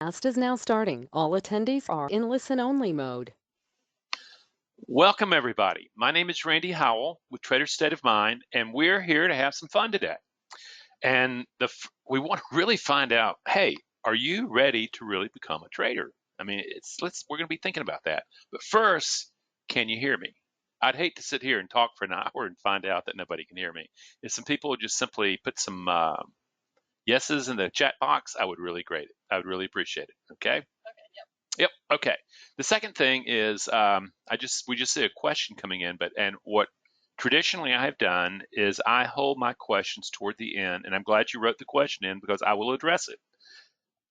Cast is now starting. All attendees are in listen-only mode. Welcome, everybody. My name is Rande Howell with Trader's State of Mind, and we're here to have some fun today. And we want to really find out, hey, are you ready to really become a trader? I mean, we're going to be thinking about that. But first, can you hear me? I'd hate to sit here and talk for an hour and find out that nobody can hear me. If some people would just simply put some yeses in the chat box, I would really appreciate it. Okay. Yep. Okay. The second thing is we just see a question coming in, and what traditionally I have done is I hold my questions toward the end, and I'm glad you wrote the question in because I will address it,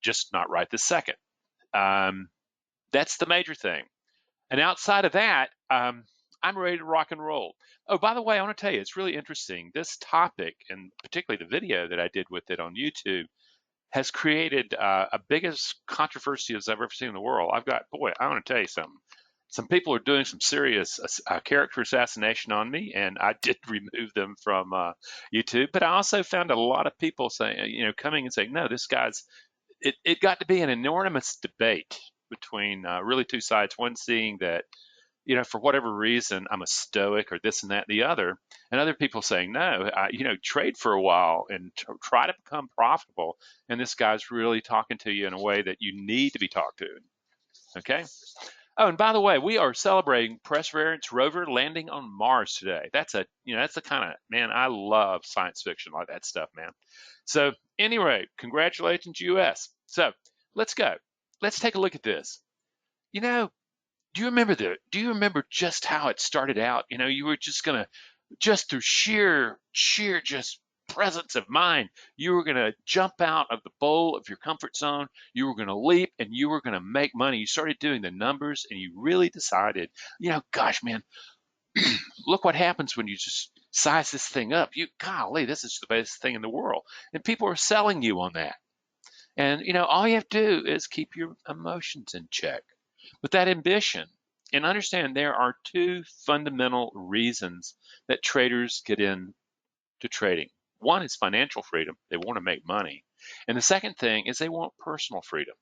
just not right this second. That's the major thing. And outside of that, I'm ready to rock and roll. Oh, by the way, I want to tell you, it's really interesting. This topic, and particularly the video that I did with it on YouTube, has created a biggest controversy as I've ever seen in the world. I want to tell you something. Some people are doing some serious character assassination on me, and I did remove them from YouTube. But I also found a lot of people saying, coming and saying, no, this guy's. It got to be an enormous debate between really two sides. One seeing that, for whatever reason, I'm a stoic or this and that and the other. And other people saying, no, trade for a while and try to become profitable. And this guy's really talking to you in a way that you need to be talked to. Okay. Oh, and by the way, we are celebrating Perseverance rover landing on Mars today. That's the kind of, man, I love science fiction, like that stuff, man. So anyway, congratulations, US. So let's go. Let's take a look at this. Do you remember just how it started out? You were just through sheer just presence of mind, you were gonna jump out of the bowl of your comfort zone, you were gonna leap, and you were gonna make money. You started doing the numbers, and you really decided, gosh, man, look what happens when you just size this thing up. Golly, this is the best thing in the world. And people are selling you on that. And, all you have to do is keep your emotions in check. But that ambition, and understand there are two fundamental reasons that traders get into trading. One is financial freedom. They want to make money. And the second thing is they want personal freedom.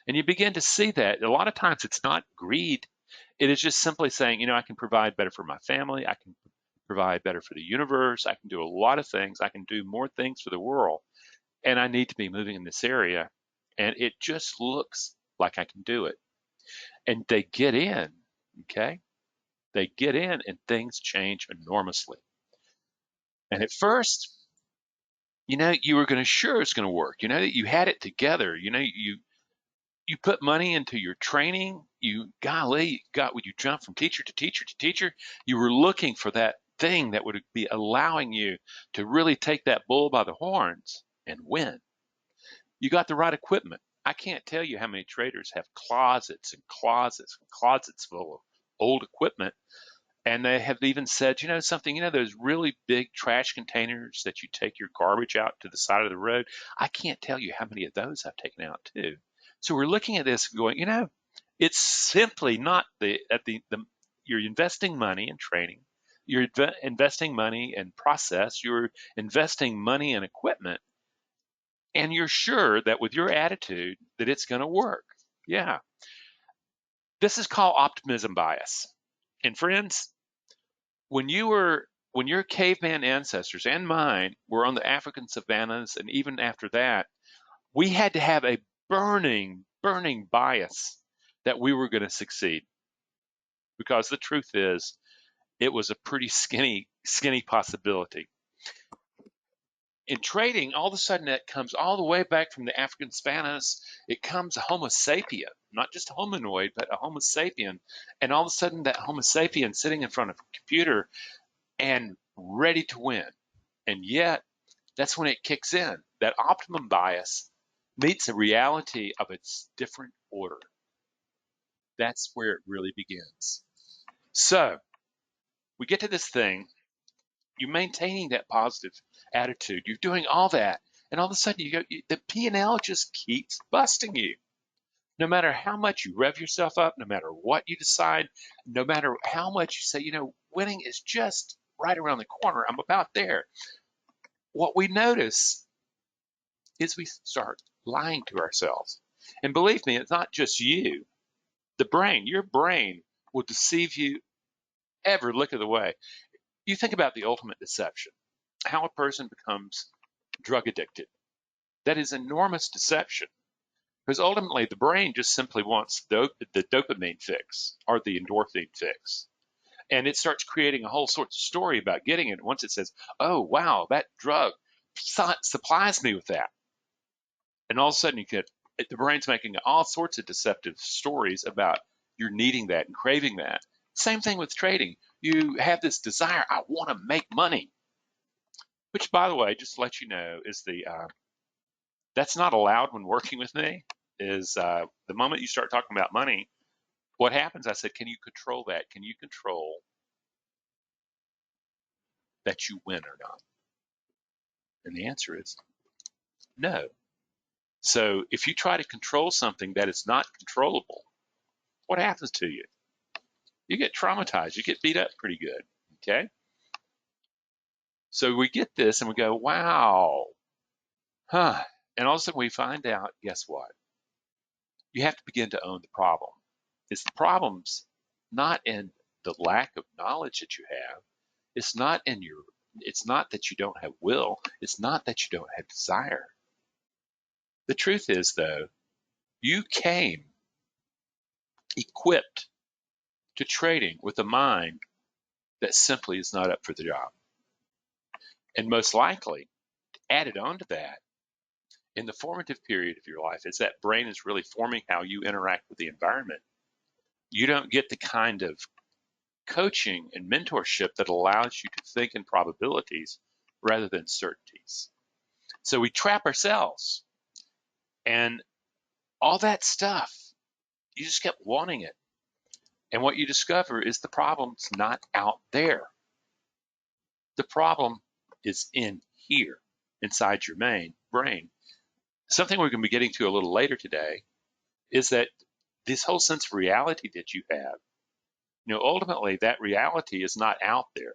And you begin to see that a lot of times it's not greed. It is just simply saying, I can provide better for my family. I can provide better for the universe. I can do a lot of things. I can do more things for the world. And I need to be moving in this area. And it just looks like I can do it. And they get in, okay? They get in and things change enormously. And at first, you were sure it's going to work. That you had it together. You put money into your training. You jumped from teacher to teacher to teacher. You were looking for that thing that would be allowing you to really take that bull by the horns and win. You got the right equipment. I can't tell you how many traders have closets and closets and closets full of old equipment. And they have even said, those really big trash containers that you take your garbage out to the side of the road. I can't tell you how many of those I've taken out too. So we're looking at this going, it's simply not you're investing money in training. You're investing money in process. You're investing money in equipment. And you're sure that with your attitude that it's going to work. Yeah. This is called optimism bias. And friends, when your caveman ancestors and mine were on the African savannas, and even after that, we had to have a burning bias that we were going to succeed. Because the truth is, it was a pretty skinny possibility. In trading, all of a sudden that comes all the way back from the African savannas. It comes a Homo sapien, not just a hominoid, but a Homo sapien. And all of a sudden that Homo sapien sitting in front of a computer and ready to win. And yet, that's when it kicks in. That optimum bias meets a reality of its different order. That's where it really begins. So, we get to this thing. You're maintaining that positive attitude. You're doing all that. And all of a sudden, the P&L just keeps busting you. No matter how much you rev yourself up, no matter what you decide, no matter how much you say, winning is just right around the corner. I'm about there. What we notice is we start lying to ourselves. And believe me, it's not just you. The brain, your brain will deceive you every lick of the way. You think about the ultimate deception, how a person becomes drug addicted. That is enormous deception because ultimately the brain just simply wants the dopamine fix or the endorphin fix. And it starts creating a whole sort of story about getting it. Once it says, oh, wow, that drug supplies me with that. And all of a sudden the brain's making all sorts of deceptive stories about you're needing that and craving that. Same thing with trading. You have this desire, I want to make money, which, by the way, just to let you know, is that's not allowed when working with me. Is the moment you start talking about money, what happens? I said, can you control that? Can you control that you win or not? And the answer is no. So if you try to control something that is not controllable, what happens to you? You get traumatized. You get beat up pretty good. Okay. So we get this and we go, wow, huh? And all of a sudden we find out, guess what? You have to begin to own the problem. It's the problem's not in the lack of knowledge that you have. It's not it's not that you don't have will. It's not that you don't have desire. The truth is, though, you came equipped to trading with a mind that simply is not up for the job. And most likely, added on to that, in the formative period of your life, as that brain is really forming how you interact with the environment, you don't get the kind of coaching and mentorship that allows you to think in probabilities rather than certainties. So we trap ourselves, and all that stuff, you just kept wanting it. And what you discover is the problem's not out there. The problem is in here, inside your brain. Something we're going to be getting to a little later today is that this whole sense of reality that you have, ultimately that reality is not out there.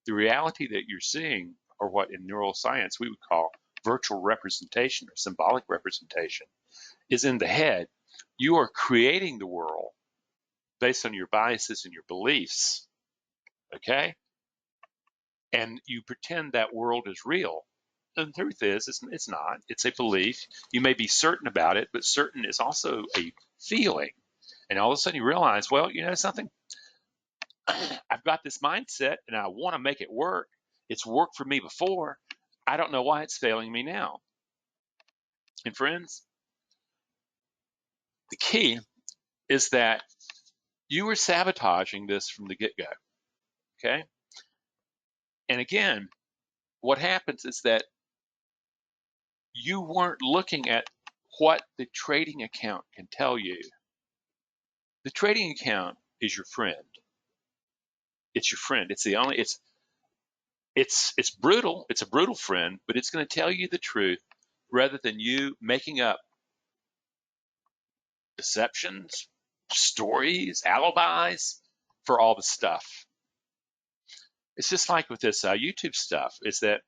The reality that you're seeing, or what in neuroscience we would call virtual representation or symbolic representation, is in the head. You are creating the world based on your biases and your beliefs, okay? And you pretend that world is real. And the truth is, it's not. It's a belief. You may be certain about it, but certain is also a feeling. And all of a sudden you realize, well, you know something? I've got this mindset and I want to make it work. It's worked for me before. I don't know why it's failing me now. And friends, the key is that you were sabotaging this from the get-go, okay? And again, what happens is that you weren't looking at what the trading account can tell you. The trading account is your friend. It's your friend. It's brutal. It's a brutal friend, but it's going to tell you the truth rather than you making up deceptions, stories, alibis for all the stuff. It's just like with this YouTube stuff. Is that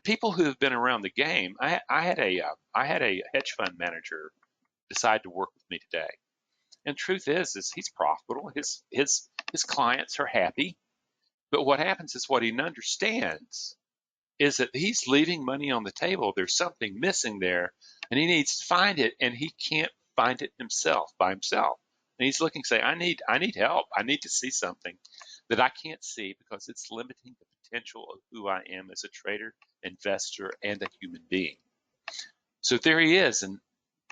people who have been around the game. I had a hedge fund manager decide to work with me today, and truth is he's profitable. His clients are happy, but what happens is what he understands is that he's leaving money on the table. There's something missing there, and he needs to find it, and he can't find it by himself. And he's looking, say, I need help. I need to see something that I can't see because it's limiting the potential of who I am as a trader, investor, and a human being. So there he is, and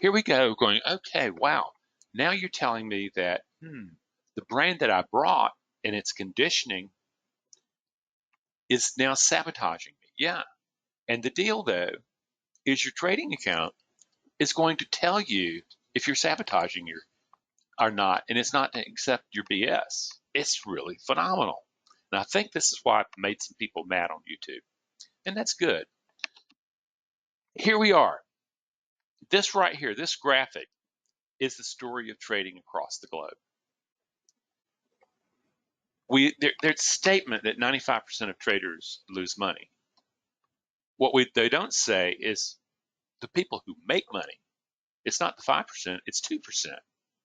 here we go, going, okay, wow. Now you're telling me that the brain that I brought and its conditioning is now sabotaging me. Yeah. And the deal, though, is your trading account is going to tell you if you're sabotaging your or not, and it's not to accept your BS. It's really phenomenal. And I think this is why I've made some people mad on YouTube, and that's good. Here we are. This right here, this graphic, is the story of trading across the globe. There's a statement that 95% of traders lose money. What they don't say is the people who make money It's not the 5%, it's 2%.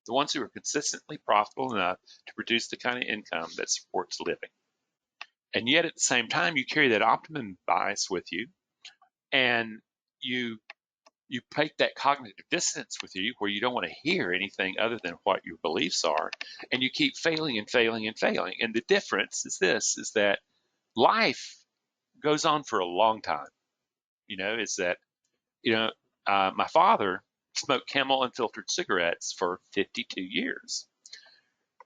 The ones who are consistently profitable enough to produce the kind of income that supports living. And yet at the same time, you carry that optimum bias with you, and you take that cognitive dissonance with you where you don't want to hear anything other than what your beliefs are, and you keep failing and failing and failing. And the difference is this, is that life goes on for a long time. Is that, my father smoked Camel unfiltered cigarettes for 52 years.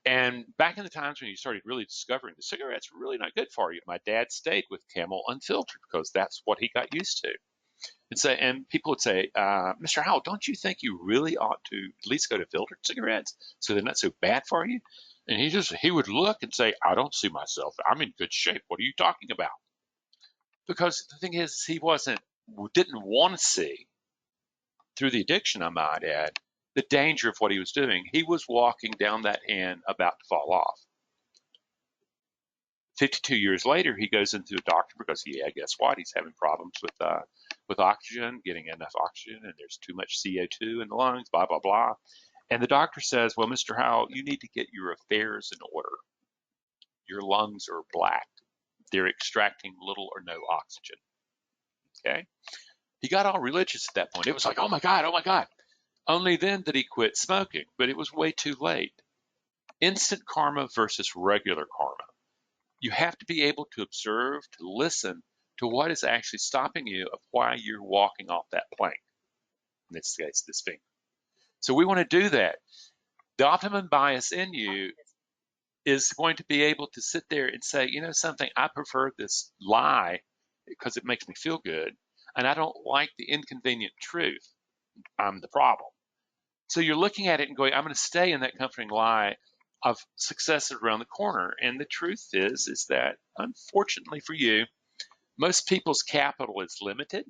And back in the times when you started really discovering the cigarettes were really not good for you, my dad stayed with Camel unfiltered because that's what he got used to. And people would say, Mr. Howell, don't you think you really ought to at least go to filtered cigarettes so they're not so bad for you? And he would look and say, I don't see myself. I'm in good shape. What are you talking about? Because the thing is, he didn't want to see, through the addiction, I might add, the danger of what he was doing. He was walking down that hand about to fall off. 52 years later, he goes into a doctor because, guess what? He's having problems with oxygen, getting enough oxygen, and there's too much CO2 in the lungs, blah, blah, blah. And the doctor says, well, Mr. Howell, you need to get your affairs in order. Your lungs are black. They're extracting little or no oxygen. Okay? He got all religious at that point. It was like, oh my God, oh my God. Only then did he quit smoking, but it was way too late. Instant karma versus regular karma. You have to be able to observe, to listen to what is actually stopping you of why you're walking off that plank. In this case, this finger. So we want to do that. The optimum bias in you is going to be able to sit there and say, something, I prefer this lie because it makes me feel good, and I don't like the inconvenient truth. I'm the problem. So you're looking at it and going, I'm going to stay in that comforting lie of success around the corner. And the truth is that unfortunately for you, most people's capital is limited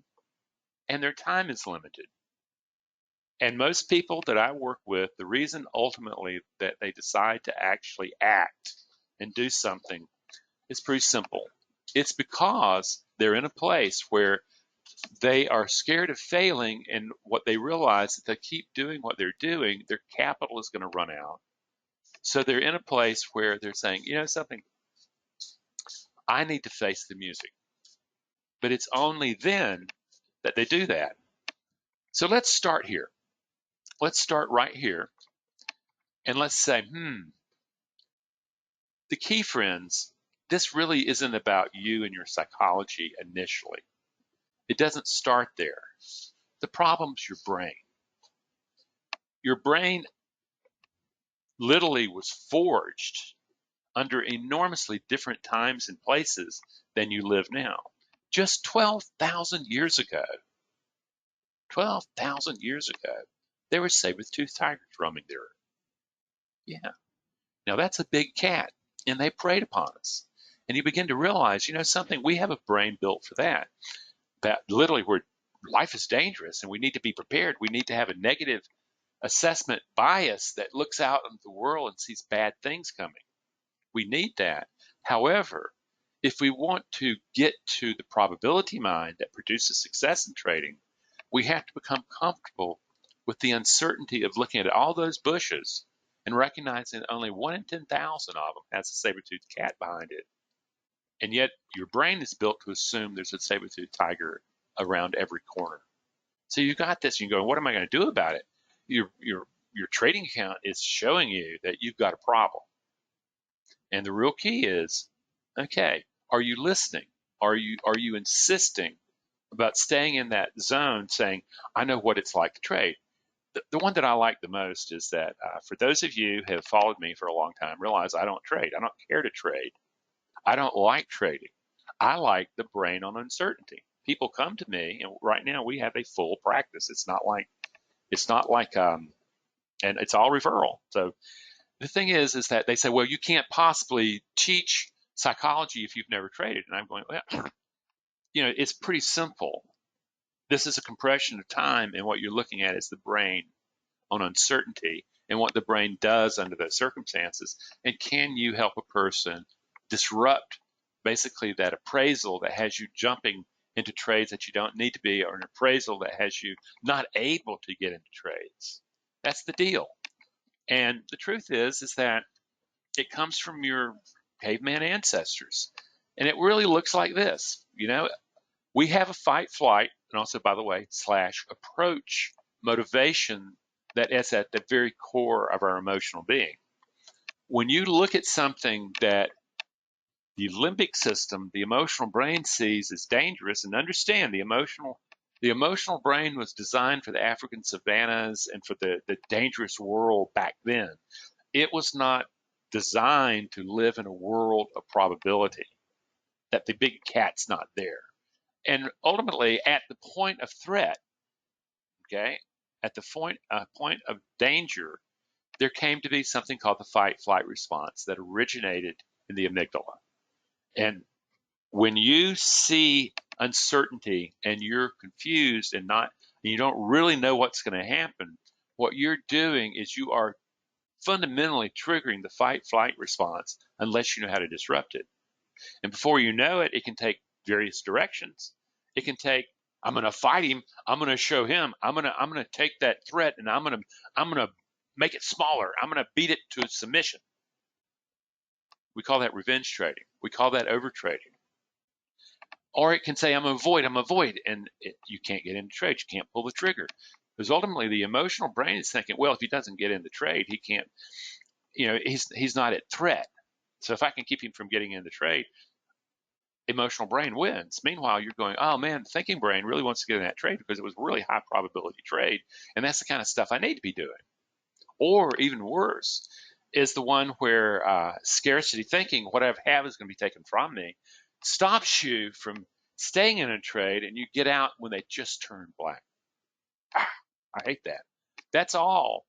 and their time is limited. And most people that I work with, the reason ultimately that they decide to actually act and do something is pretty simple. It's because they're in a place where they are scared of failing, and what they realize is if they keep doing what they're doing, their capital is going to run out. So they're in a place where they're saying, something, I need to face the music. But it's only then that they do that. So let's start here. Let's start right here. And let's say, the key, friends, this really isn't about you and your psychology initially. It doesn't start there. The problem's your brain. Your brain literally was forged under enormously different times and places than you live now. Just 12,000 years ago, 12,000 years ago, there were saber-toothed tigers roaming the earth. Yeah. Now that's a big cat, and they preyed upon us. And you begin to realize, something, we have a brain built for that literally where life is dangerous and we need to be prepared. We need to have a negative assessment bias that looks out into the world and sees bad things coming. We need that. However, if we want to get to the probability mind that produces success in trading, we have to become comfortable with the uncertainty of looking at all those bushes and recognizing that only 1 in 10,000 of them has a saber-toothed cat behind it. And yet your brain is built to assume there's a saber-toothed tiger around every corner. So you got this, and you go, what am I going to do about it? Your trading account is showing you that you've got a problem. And the real key is, okay, are you listening? Are you insisting about staying in that zone, saying, I know what it's like to trade? The one that I like the most is that for those of you who have followed me for a long time, realize I don't trade. I don't care to trade. I don't like trading. I like the brain on uncertainty. People come to me, and right now we have a full practice. It's not like, and it's all referral. So the thing is that they say, well, you can't possibly teach psychology if you've never traded. And I'm going, well, it's pretty simple. This is a compression of time, and what you're looking at is the brain on uncertainty and what the brain does under those circumstances. And can you help a person disrupt basically that appraisal that has you jumping into trades that you don't need to be, or an appraisal that has you not able to get into trades. That's the deal. And the truth is that it comes from your caveman ancestors. And it really looks like this. We have a fight, flight, and also, by the way, / approach motivation that is at the very core of our emotional being. When you look at something that the limbic system, the emotional brain, sees as dangerous, and understand the emotional brain was designed for the African savannas and for the dangerous world back then. It was not designed to live in a world of probability, that the big cat's not there. And ultimately, at the point of threat, okay, at the point of danger, there came to be something called the fight-flight response that originated in the amygdala. And when you see uncertainty and you're confused and you don't really know what's going to happen, what you're doing is you are fundamentally triggering the fight-flight response unless you know how to disrupt it. And before you know it, it can take various directions. It can take, I'm going to fight him. I'm going to show him. I'm going to take that threat and I'm going to make it smaller. I'm going to beat it to submission. We call that revenge trading. We call that over trading. Or it can say, I'm avoid, and you can't get into trade. You can't pull the trigger. Because ultimately the emotional brain is thinking, well, if he doesn't get in the trade, he can't, he's not at threat. So if I can keep him from getting in the trade, emotional brain wins. Meanwhile, you're going, oh man, the thinking brain really wants to get in that trade because it was a really high probability trade. And that's the kind of stuff I need to be doing. Or even worse is the one where scarcity thinking, what I have is going to be taken from me, stops you from staying in a trade, and you get out when they just turn black. I hate that. That's all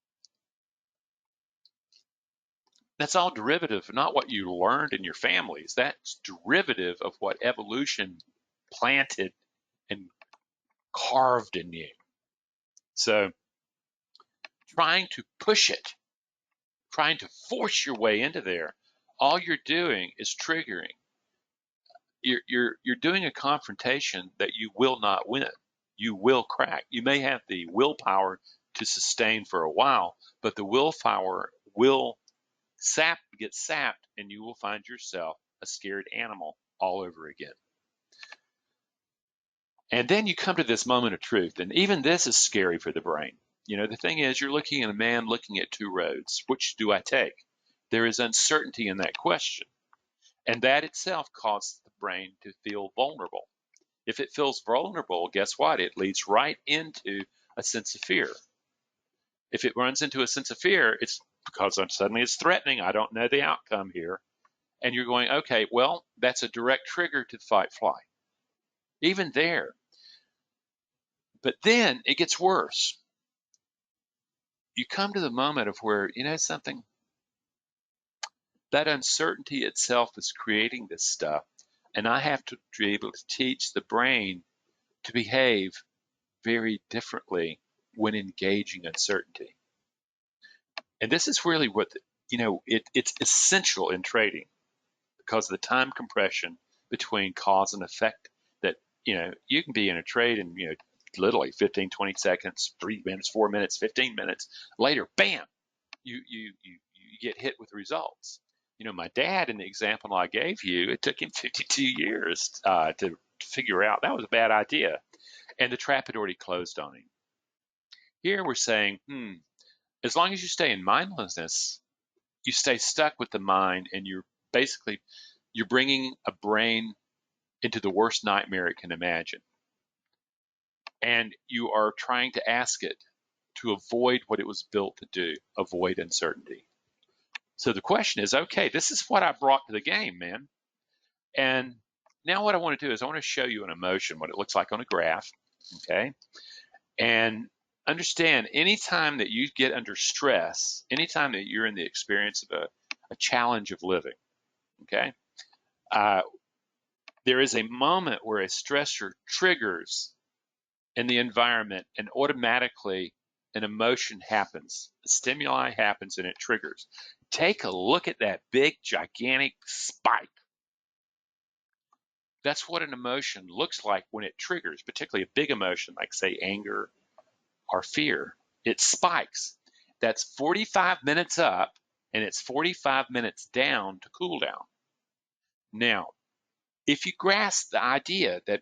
derivative, not what you learned in your families. That's derivative of what evolution planted and carved in you. So trying to push it, trying to force your way into there, all you're doing is triggering. You're doing a confrontation that you will not win. You will crack. You may have the willpower to sustain for a while, but the willpower will get sapped, and you will find yourself a scared animal all over again. And then you come to this moment of truth, and even this is scary for the brain. The thing is, you're looking at a man looking at two roads. Which do I take? There is uncertainty in that question. And that itself causes the brain to feel vulnerable. If it feels vulnerable, guess what? It leads right into a sense of fear. If it runs into a sense of fear, it's because suddenly it's threatening. I don't know the outcome here. And you're going, okay, well, that's a direct trigger to fight, flight. Even there. But then it gets worse. You come to the moment of where, something, that uncertainty itself is creating this stuff. And I have to be able to teach the brain to behave very differently when engaging uncertainty. And this is really what, it's essential in trading because of the time compression between cause and effect that, you can be in a trade and, literally 15, 20 seconds, 3 minutes, 4 minutes, 15 minutes later, bam, you get hit with results. My dad, in the example I gave you, it took him 52 years to figure out that was a bad idea. And the trap had already closed on him. Here we're saying, as long as you stay in mindlessness, you stay stuck with the mind, and you're bringing a brain into the worst nightmare it can imagine. And you are trying to ask it to avoid what it was built to do, avoid uncertainty. So the question is, okay, this is what I brought to the game, man. And now what I want to do is I want to show you an emotion, what it looks like on a graph, okay? And understand, anytime that you get under stress, anytime that you're in the experience of a challenge of living, okay, there is a moment where a stressor triggers in the environment, and automatically an emotion happens, a stimuli happens, and it triggers. Take a look at that big, gigantic spike. That's what an emotion looks like when it triggers, particularly a big emotion like, say, anger or fear. It spikes. That's 45 minutes up and it's 45 minutes down to cool down. Now, if you grasp the idea that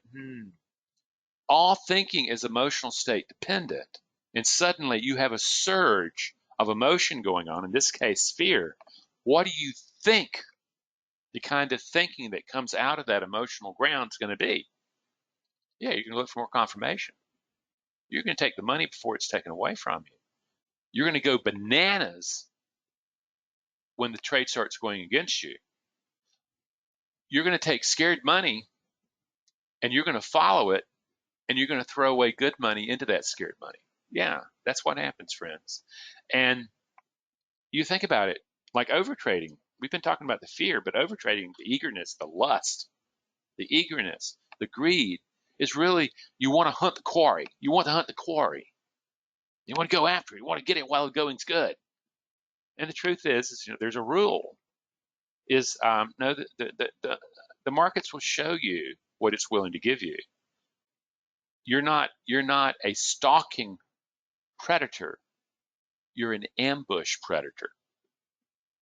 all thinking is emotional state dependent, and suddenly you have a surge of emotion going on, in this case, fear, what do you think the kind of thinking that comes out of that emotional ground is going to be? Yeah, you're going to look for more confirmation. You're going to take the money before it's taken away from you. You're going to go bananas when the trade starts going against you. You're going to take scared money and you're going to follow it, and you're going to throw away good money into that scared money. Yeah, that's what happens, friends. And you think about it, like overtrading. We've been talking about the fear, but overtrading, the eagerness, the lust, the eagerness, the greed is really, you want to hunt the quarry. You want to hunt the quarry. You want to go after it. You want to get it while the going's good. And the truth is there's a rule. No, the markets will show you what it's willing to give you. You're not a stalking predator. You're an ambush predator.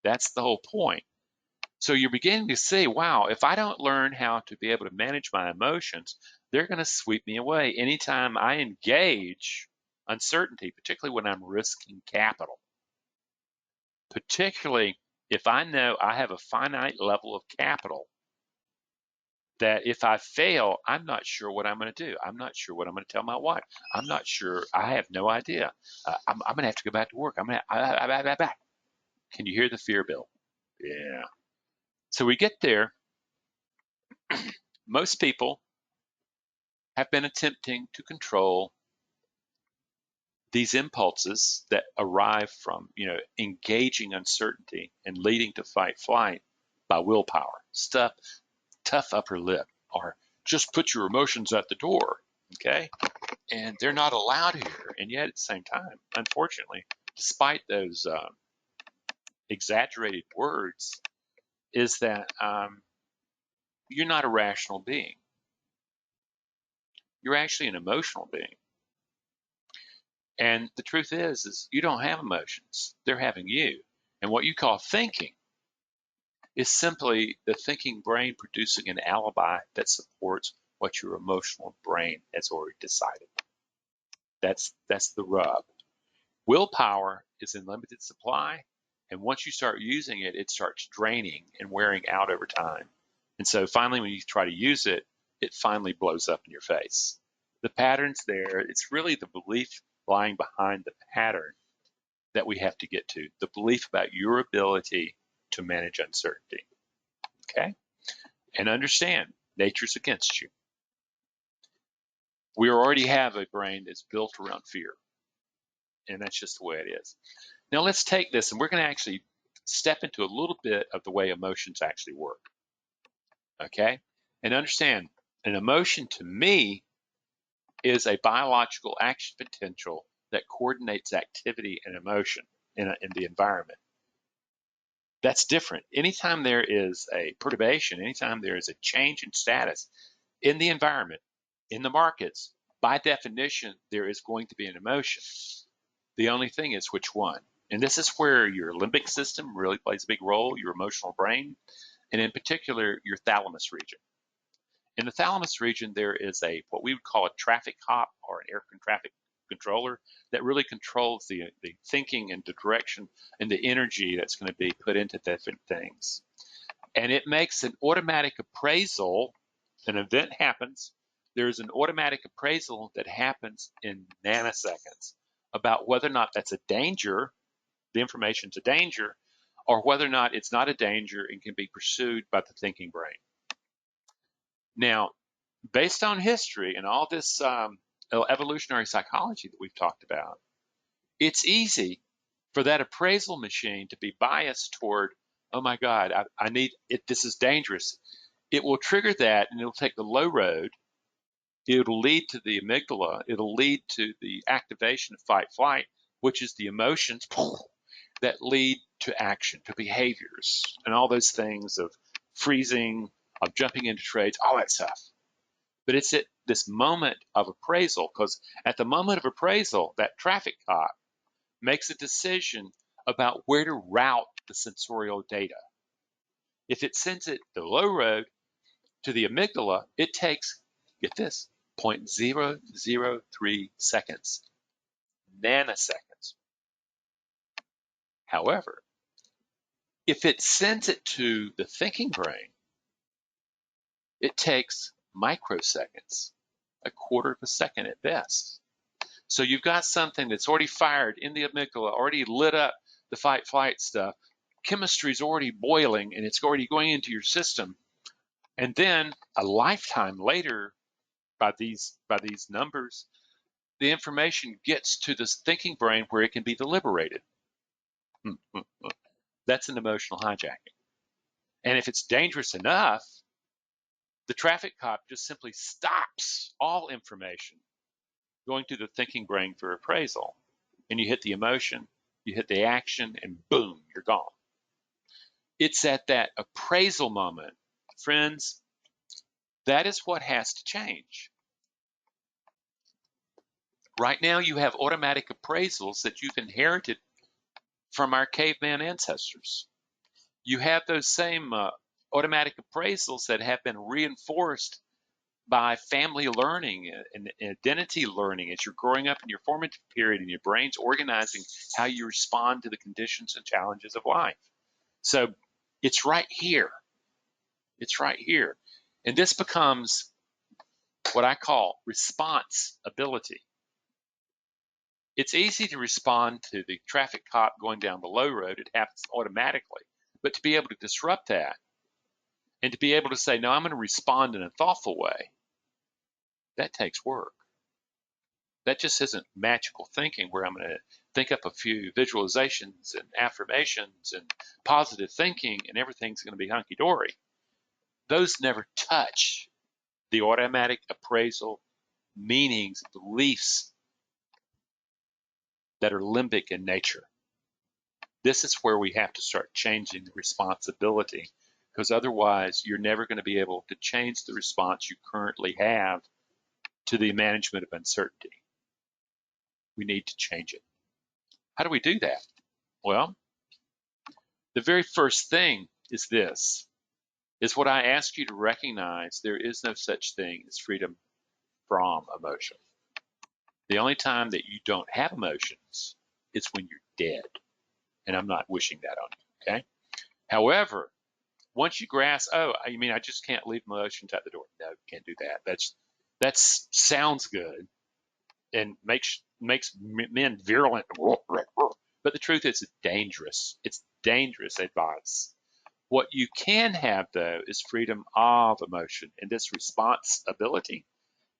That's the whole point. So you're beginning to see, wow, if I don't learn how to be able to manage my emotions, they're going to sweep me away. Anytime I engage uncertainty, particularly when I'm risking capital, particularly if I know I have a finite level of capital, that if I fail, I'm not sure what I'm going to do. I'm not sure what I'm going to tell my wife. I'm not sure. I have no idea. I'm going to have to go back to work. I'm going to. Can you hear the fear, Bill? Yeah. So we get there. Most people have been attempting to control these impulses that arrive from, engaging uncertainty and leading to fight flight by willpower. Stuff, tough upper lip, or just put your emotions at the door. Okay. And they're not allowed here. And yet at the same time, unfortunately, despite those exaggerated words, is that you're not a rational being. You're actually an emotional being. And the truth is you don't have emotions. They're having you. And what you call thinking is simply the thinking brain producing an alibi that supports what your emotional brain has already decided. That's the rub. Willpower is in limited supply, and once you start using it, it starts draining and wearing out over time. And so finally, when you try to use it, it finally blows up in your face. The pattern's there. It's really the belief lying behind the pattern that we have to get to, the belief about your ability to manage uncertainty. Okay? And understand, nature's against you. We already have a brain that's built around fear, and that's just the way it is. Now let's take this, and we're going to actually step into a little bit of the way emotions actually work. Okay? And understand, an emotion to me is a biological action potential that coordinates activity and emotion in the environment. That's different. Anytime there is a perturbation, anytime there is a change in status in the environment, in the markets, by definition, there is going to be an emotion. The only thing is which one. And this is where your limbic system really plays a big role, your emotional brain, and in particular, your thalamus region. In the thalamus region, there is what we would call a traffic cop or an air traffic controller that really controls the thinking and the direction and the energy that's going to be put into different things. And it makes an automatic appraisal. An event happens. There's an automatic appraisal that happens in nanoseconds about whether or not that's a danger, the information's a danger, or whether or not it's not a danger and can be pursued by the thinking brain. Now, based on history and all this evolutionary psychology that we've talked about, it's easy for that appraisal machine to be biased toward, oh my God, I need it. This is dangerous. It will trigger that, and it'll take the low road. It'll lead to the amygdala. It'll lead to the activation of fight flight, which is the emotions that lead to action, to behaviors, and all those things of freezing, of jumping into trades, all that stuff. But it's at this moment of appraisal, because at the moment of appraisal, that traffic cop makes a decision about where to route the sensorial data. If it sends it the low road to the amygdala, it takes, get this, 0.003 seconds, nanoseconds. However, if it sends it to the thinking brain, it takes microseconds, a quarter of a second at best. So you've got something that's already fired in the amygdala, already lit up the fight-flight stuff. Chemistry's already boiling, and it's already going into your system. And then a lifetime later, by these numbers, the information gets to this thinking brain where it can be deliberated. That's an emotional hijacking. And if it's dangerous enough, the traffic cop just simply stops all information going to the thinking brain for appraisal. And you hit the emotion, you hit the action, and boom, you're gone. It's at that appraisal moment, friends, that is what has to change. Right now, you have automatic appraisals that you've inherited from our caveman ancestors. You have those same automatic appraisals that have been reinforced by family learning and identity learning as you're growing up in your formative period and your brain's organizing how you respond to the conditions and challenges of life. So it's right here. It's right here. And this becomes what I call response ability. It's easy to respond to the traffic cop going down the low road. It happens automatically. But to be able to disrupt that and to be able to say, no, I'm going to respond in a thoughtful way, that takes work. That just isn't magical thinking where I'm going to think up a few visualizations and affirmations and positive thinking and everything's going to be hunky-dory. Those never touch the automatic appraisal, meanings, beliefs that are limbic in nature. This is where we have to start changing the responsibility, because otherwise you're never going to be able to change the response you currently have to the management of uncertainty. We need to change it. How do we do that? Well, the very first thing is this, is what I ask you to recognize: there is no such thing as freedom from emotion. The only time that you don't have emotions is when you're dead. And I'm not wishing that on you, okay? However, once you grasp, oh, you mean I just can't leave emotions at the door? No, you can't do that. That sounds good and makes men virulent. But the truth is, it's dangerous. It's dangerous advice. What you can have, though, is freedom of emotion. And this response ability,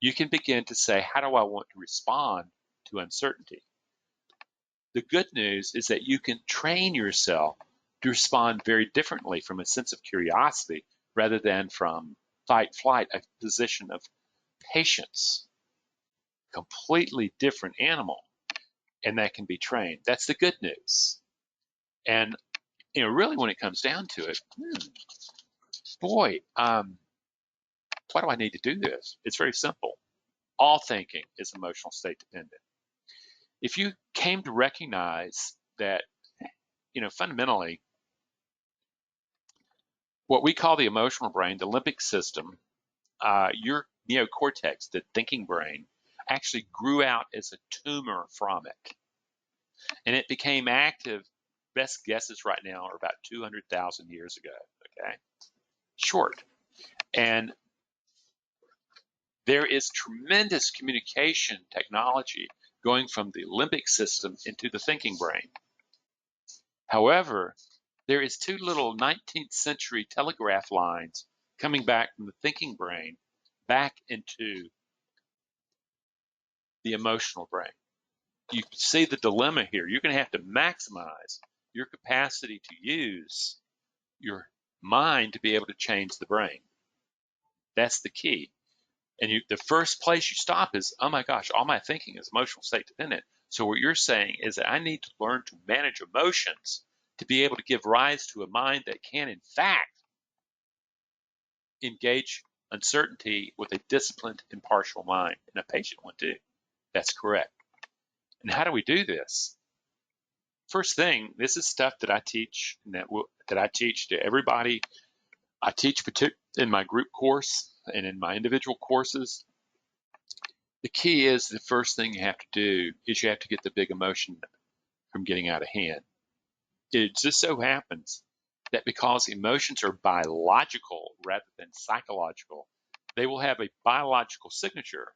you can begin to say, how do I want to respond to uncertainty? The good news is that you can train yourself to respond very differently from a sense of curiosity rather than from fight, flight, a position of patience. Completely different animal, and that can be trained. That's the good news. And really, when it comes down to it, boy, why do I need to do this? It's very simple. All thinking is emotional state dependent. If you came to recognize that, fundamentally, what we call the emotional brain, the limbic system, your neocortex, the thinking brain, actually grew out as a tumor from it. And it became active, best guesses right now are about 200,000 years ago, okay? Short. And there is tremendous communication technology going from the limbic system into the thinking brain. However, there is two little 19th century telegraph lines coming back from the thinking brain back into the emotional brain. You can see the dilemma here. You're going to have to maximize your capacity to use your mind to be able to change the brain. That's the key. And the first place you stop is, oh my gosh, all my thinking is emotional state dependent. So what you're saying is that I need to learn to manage emotions to be able to give rise to a mind that can, in fact, engage uncertainty with a disciplined, impartial mind, and a patient one too. That's correct. And how do we do this? First thing, this is stuff that I teach, and that I teach to everybody. I teach in my group course and in my individual courses. The key is the first thing you have to do is you have to get the big emotion from getting out of hand. It just so happens that because emotions are biological rather than psychological, they will have a biological signature.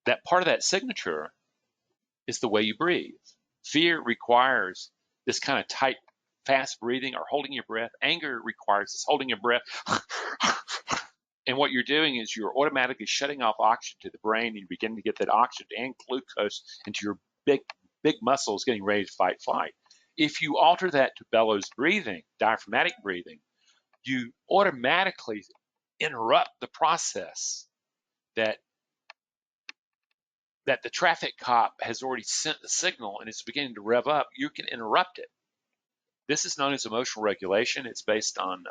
That part of that signature is the way you breathe. Fear requires this kind of tight, fast breathing or holding your breath. Anger requires this holding your breath. And what you're doing is you're automatically shutting off oxygen to the brain, and you begin to get that oxygen and glucose into your big muscles getting ready to fight flight. If you alter that to bellows breathing, diaphragmatic breathing, you automatically interrupt the process that the traffic cop has already sent the signal and it's beginning to rev up. You can interrupt it. This is known as emotional regulation. It's based on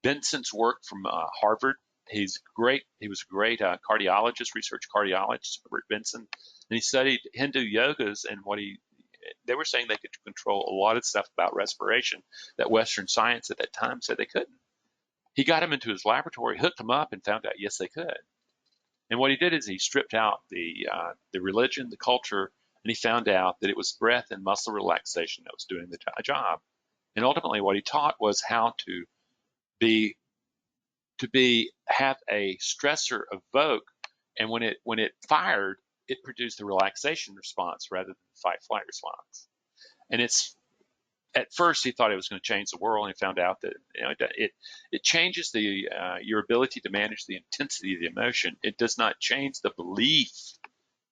Benson's work from Harvard. He's great. He was a great cardiologist, research cardiologist, Robert Benson, and he studied Hindu yogas. And they were saying they could control a lot of stuff about respiration that Western science at that time said they couldn't. He got him into his laboratory, hooked him up, and found out yes they could. And what he did is he stripped out the religion, the culture, and he found out that it was breath and muscle relaxation that was doing the job. And ultimately, what he taught was how to have a stressor evoke, and when it fired, it produced a relaxation response rather than the fight-flight response. And it's at first he thought it was going to change the world, and he found out that it changes your ability to manage the intensity of the emotion. It does not change the belief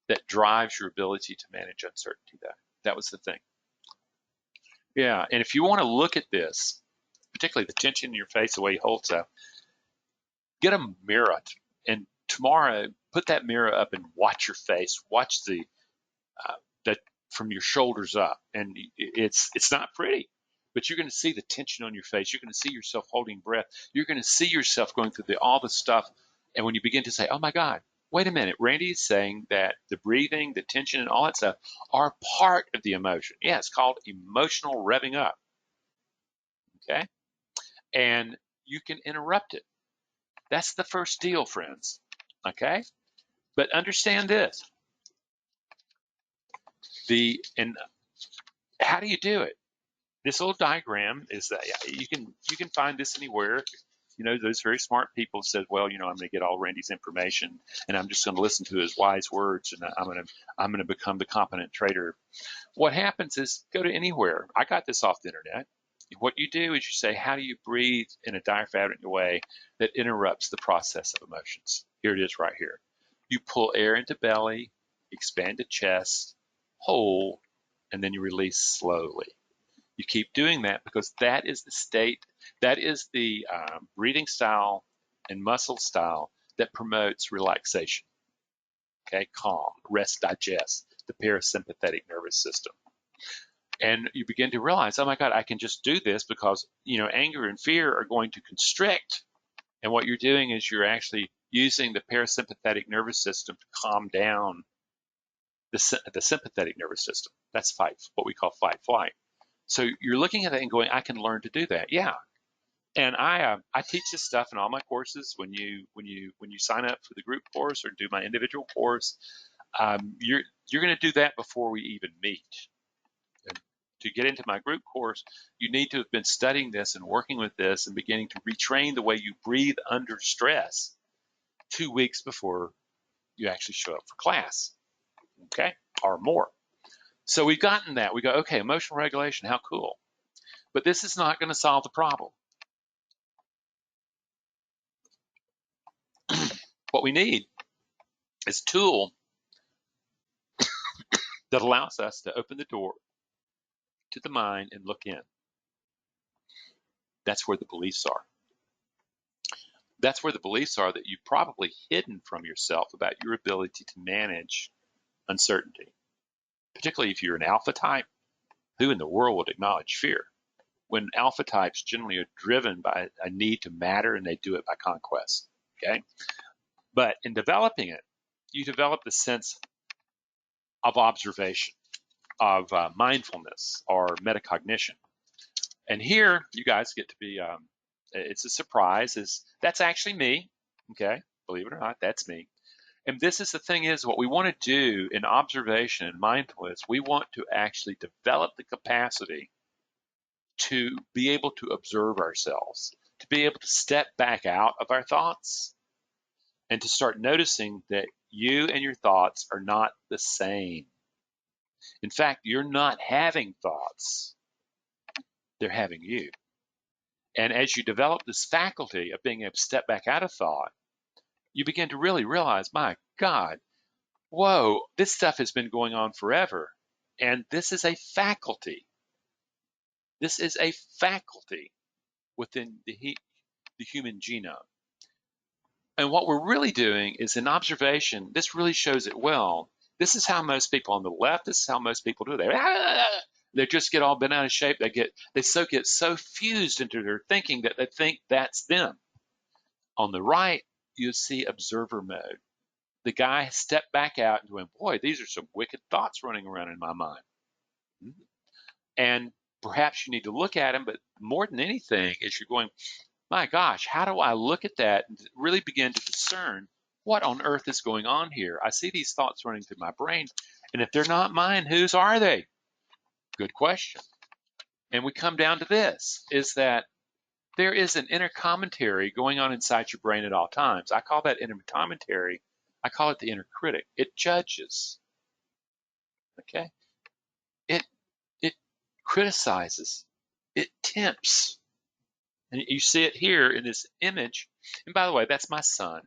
that drives your ability to manage uncertainty. That was the thing. Yeah, and if you want to look at this, particularly the tension in your face, the way you hold stuff, get a mirror, and tomorrow put that mirror up and watch your face. Watch the from your shoulders up, and it's not pretty, but you're going to see the tension on your face. You're going to see yourself holding breath. You're going to see yourself going through all the stuff, and when you begin to say, "Oh my God, wait a minute," Randy is saying that the breathing, the tension, and all that stuff are part of the emotion. Yeah, it's called emotional revving up. Okay, and you can interrupt it. That's the first deal, friends. Okay, but understand this. And how do you do it? This little diagram is that you can find this anywhere. Those very smart people said, well, I'm going to get all Randy's information, and I'm just going to listen to his wise words, and I'm going to become the competent trader. What happens is go to anywhere. I got this off the internet. What you do is you say, how do you breathe in a diaphragmatic way that interrupts the process of emotions? Here it is right here. You pull air into belly, expand to chest, hold, and then you release slowly. You keep doing that because that is the state, that is the breathing style and muscle style that promotes relaxation. Okay, calm, rest, digest, the parasympathetic nervous system. And you begin to realize, oh my God, I can just do this because, anger and fear are going to constrict. And what you're doing is you're actually using the parasympathetic nervous system to calm down the sympathetic nervous system. That's what we call fight flight. So you're looking at that and going, I can learn to do that. Yeah. And I teach this stuff in all my courses. When you sign up for the group course or do my individual course, you're going to do that before we even meet. And to get into my group course, you need to have been studying this and working with this and beginning to retrain the way you breathe under stress 2 weeks before you actually show up for class. Okay, or more. So we've gotten that. We go, okay, emotional regulation, how cool. But this is not going to solve the problem. What we need is a tool that allows us to open the door to the mind and look in. That's where the beliefs are. That's where the beliefs are that you've probably hidden from yourself about your ability to manage uncertainty. Particularly if you're an alpha type, who in the world would acknowledge fear? when alpha types generally are driven by a need to matter, and they do it by conquest. Okay, but in developing it, you develop the sense of observation, of mindfulness, or metacognition. And here, you guys get to be. It's a surprise. That's actually me? Okay, believe it or not, that's me. And this is the thing: is what we want to do in observation and mindfulness. We want to actually develop the capacity to be able to observe ourselves, to be able to step back out of our thoughts, and to start noticing that you and your thoughts are not the same. In fact, you're not having thoughts, they're having you. And as you develop this faculty of being able to step back out of thought, you begin to really realize, my God, whoa, this stuff has been going on forever. And this is a faculty. This is a faculty within the human genome. And what we're really doing is in observation, this really shows it well. This is how most people on the left, this is how most people do it. They just get all bent out of shape. They get so fused into their thinking that they think that's them. On the right, you see observer mode. The guy stepped back out and went, boy, these are some wicked thoughts running around in my mind. And perhaps you need to look at them, but more than anything is you're going, my gosh, how do I look at that and really begin to discern what on earth is going on here? I see these thoughts running through my brain, and if they're not mine, whose are they? Good question. And we come down to this, is that there is an inner commentary going on inside your brain at all times. I call that inner commentary, I call it the inner critic. It judges, okay? It criticizes, it tempts. And you see it here in this image. And by the way, that's my son,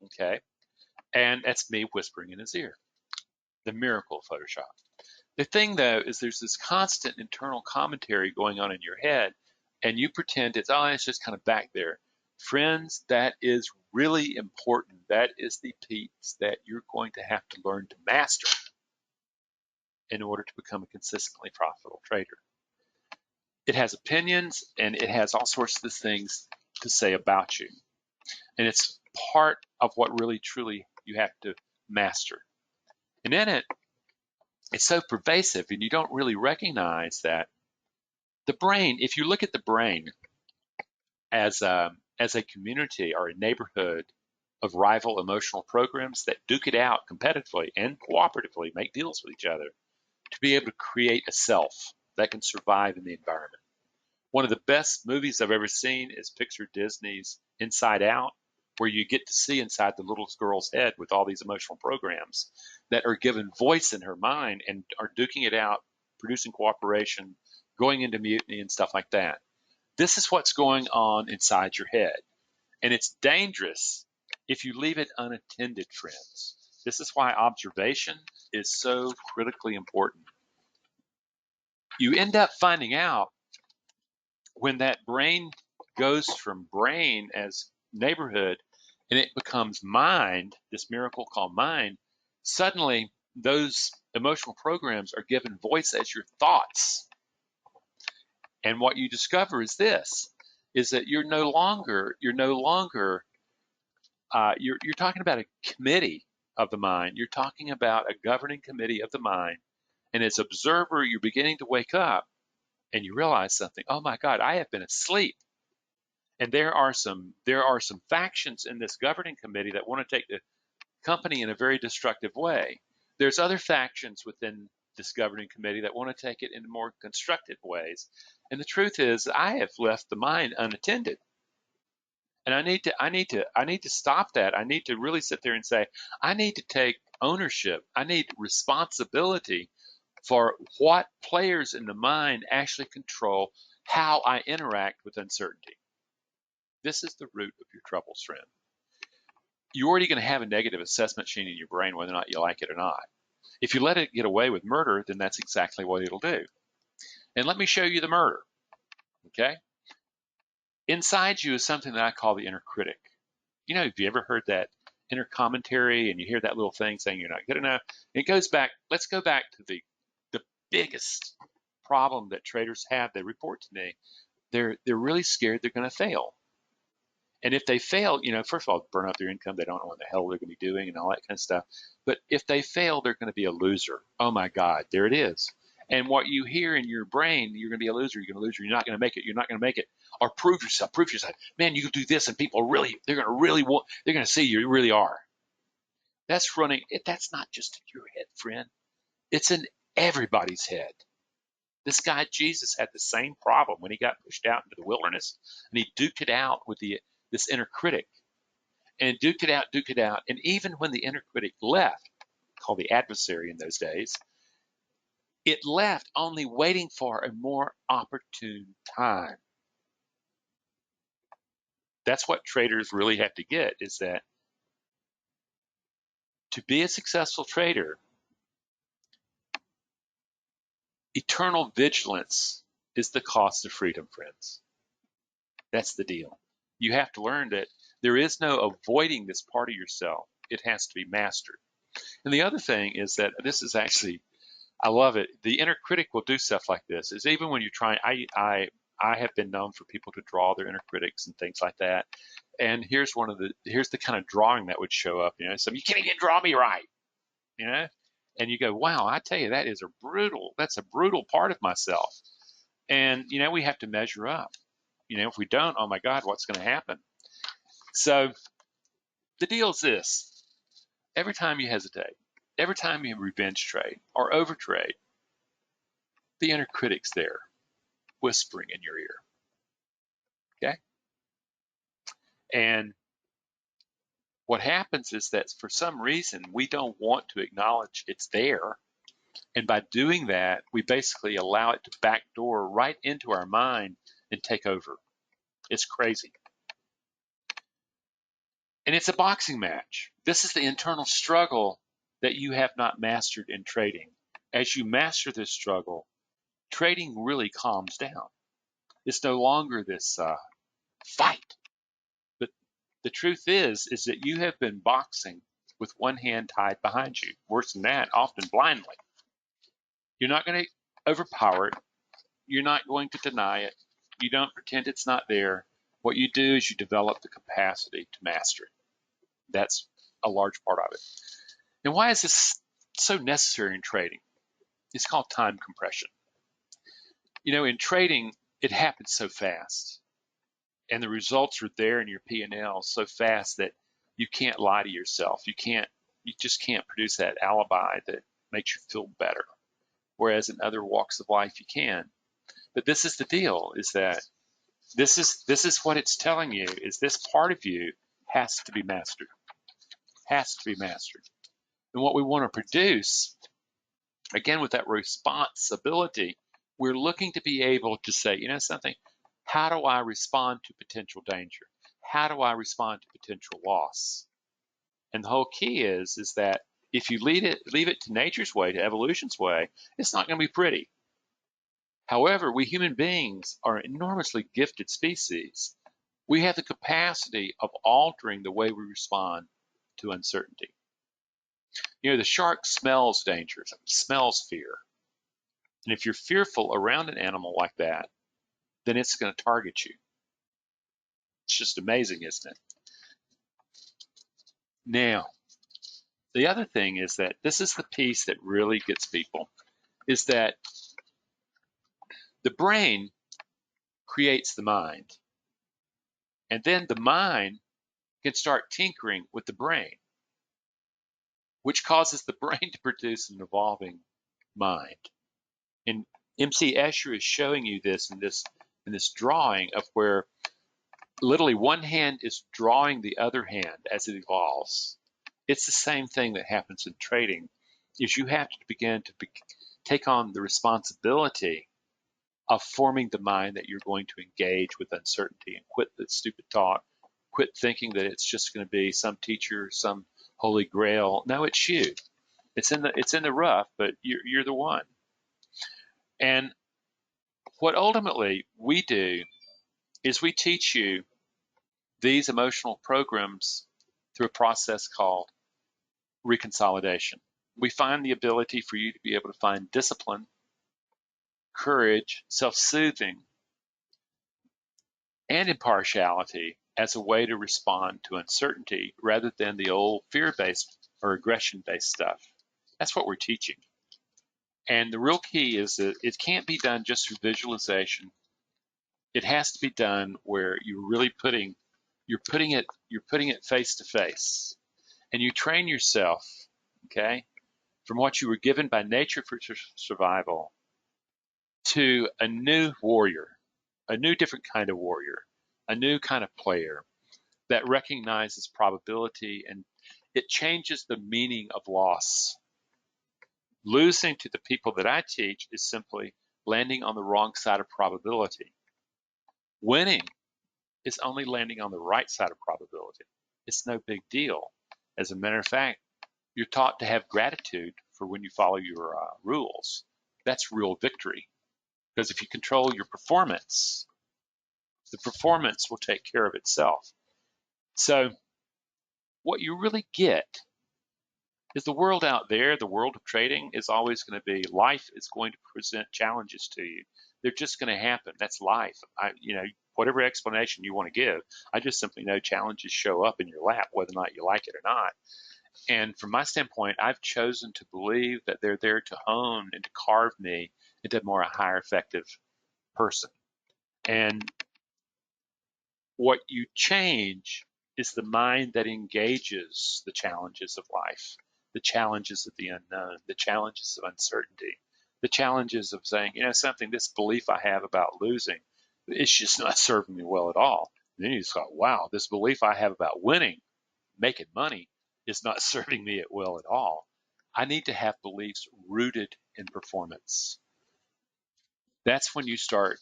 okay? And that's me whispering in his ear. The miracle of Photoshop. The thing, though, is there's this constant internal commentary going on in your head, and you pretend it's just kind of back there. Friends, that is really important. That is the piece that you're going to have to learn to master in order to become a consistently profitable trader. It has opinions, and it has all sorts of things to say about you. And it's part of what really, truly you have to master. And in it, it's so pervasive, and you don't really recognize that the brain, if you look at the brain as a community or a neighborhood of rival emotional programs that duke it out competitively and cooperatively, make deals with each other to be able to create a self that can survive in the environment. One of the best movies I've ever seen is Pixar Disney's Inside Out, where you get to see inside the little girl's head with all these emotional programs that are given voice in her mind and are duking it out, producing cooperation, going into mutiny and stuff like that. This is what's going on inside your head. And it's dangerous if you leave it unattended, friends. This is why observation is so critically important. You end up finding out when that brain goes from brain as neighborhood and it becomes mind, this miracle called mind, suddenly those emotional programs are given voice as your thoughts. And what you discover is this, is that you're talking about a committee of the mind. You're talking about a governing committee of the mind. And as observer, you're beginning to wake up and you realize something. Oh my God, I have been asleep. And there are some factions in this governing committee that want to take the company in a very destructive way. There's other factions within this governing committee that want to take it in more constructive ways. And the truth is, I have left the mind unattended. And I need to stop that. I need to really sit there and say, I need to take ownership. I need responsibility for what players in the mind actually control how I interact with uncertainty. This is the root of your troubles, friend. You're already going to have a negative assessment machine in your brain, whether or not you like it or not. If you let it get away with murder, then that's exactly what it'll do. And let me show you the murder, okay? Inside you is something that I call the inner critic. You know, have you ever heard that inner commentary and you hear that little thing saying you're not good enough? It goes back, let's go back to the biggest problem that traders have. They report to me they're really scared they're going to fail. And if they fail, first of all, burn up their income. They don't know what the hell they're going to be doing and all that kind of stuff. But if they fail, they're going to be a loser. Oh my God, there it is. And what you hear in your brain, you're going to be a loser. You're going to lose. You're not going to make it. You're not going to make it. Or prove yourself. Prove yourself. Man, you can do this, and people they're going to really want. They're going to see you really are. That's running. That's not just in your head, friend. It's in everybody's head. This guy Jesus had the same problem when he got pushed out into the wilderness, and he duked it out with this inner critic, and duked it out. And even when the inner critic left, called the adversary in those days, it left only waiting for a more opportune time. That's what traders really have to get, is that to be a successful trader, eternal vigilance is the cost of freedom, friends. That's the deal. You have to learn that there is no avoiding this part of yourself. It has to be mastered. And the other thing is that this is actually, I love it. The inner critic will do stuff like this. Is even when you're trying, I have been known for people to draw their inner critics and things like that. And here's the kind of drawing that would show up. So you can't even draw me right. And you go, wow, I tell you, that's a brutal part of myself. And we have to measure up. If we don't, oh my God, what's going to happen? So the deal is this: every time you hesitate, every time you revenge trade or overtrade, the inner critic's there, whispering in your ear. Okay? And what happens is that for some reason, we don't want to acknowledge it's there. And by doing that, we basically allow it to backdoor right into our mind and take over. It's crazy. And it's a boxing match. This is the internal struggle that you have not mastered in trading. As you master this struggle, trading really calms down. It's no longer this fight. But the truth is that you have been boxing with one hand tied behind you. Worse than that, often blindly. You're not going to overpower it. You're not going to deny it. You don't pretend it's not there. What you do is you develop the capacity to master it. That's a large part of it. And why is this so necessary in trading? It's called time compression. In trading, it happens so fast, and the results are there in your P&L so fast that you can't lie to yourself. You just can't produce that alibi that makes you feel better. Whereas in other walks of life, you can. But this is the deal: is that this is what it's telling you: is this part of you has to be mastered. Has to be mastered. And what we want to produce, again, with that responsibility, we're looking to be able to say, something, how do I respond to potential danger? How do I respond to potential loss? And the whole key is that if you leave it to nature's way, to evolution's way, it's not going to be pretty. However, we human beings are an enormously gifted species. We have the capacity of altering the way we respond to uncertainty. The shark smells danger, smells fear. And if you're fearful around an animal like that, then it's going to target you. It's just amazing, isn't it? Now, the other thing is that this is the piece that really gets people, is that the brain creates the mind. And then the mind can start tinkering with the brain, which causes the brain to produce an evolving mind. And MC Escher is showing you this in this drawing of where literally one hand is drawing the other hand as it evolves. It's the same thing that happens in trading, is you have to begin to take on the responsibility of forming the mind that you're going to engage with uncertainty and quit the stupid talk, quit thinking that it's just going to be some teacher, some holy grail. No, it's you. It's in the rough, but you're the one. And what ultimately we do is we teach you these emotional programs through a process called reconsolidation. We find the ability for you to be able to find discipline, courage, self-soothing and impartiality as a way to respond to uncertainty rather than the old fear-based or aggression-based stuff. That's what we're teaching. And the real key is that it can't be done just through visualization. It has to be done where you're really putting it face to face, and you train yourself, okay, from what you were given by nature for survival to a new warrior, a new different kind of warrior, a new kind of player that recognizes probability, and it changes the meaning of loss. Losing to the people that I teach is simply landing on the wrong side of probability. Winning is only landing on the right side of probability. It's no big deal. As a matter of fact, you're taught to have gratitude for when you follow your rules. That's real victory. Because if you control your performance, the performance will take care of itself. So what you really get is the world out there, the world of trading is always going to be, life is going to present challenges to you. They're just going to happen. That's life. Whatever explanation you want to give, I just simply know challenges show up in your lap, whether or not you like it or not. And from my standpoint, I've chosen to believe that they're there to hone and to carve me into more a higher effective person. And what you change is the mind that engages the challenges of life, the challenges of the unknown, the challenges of uncertainty, the challenges of saying, something, this belief I have about losing, it's just not serving me well at all. And then you just thought, wow, this belief I have about winning, making money, is not serving me well at all. I need to have beliefs rooted in performance. That's when you start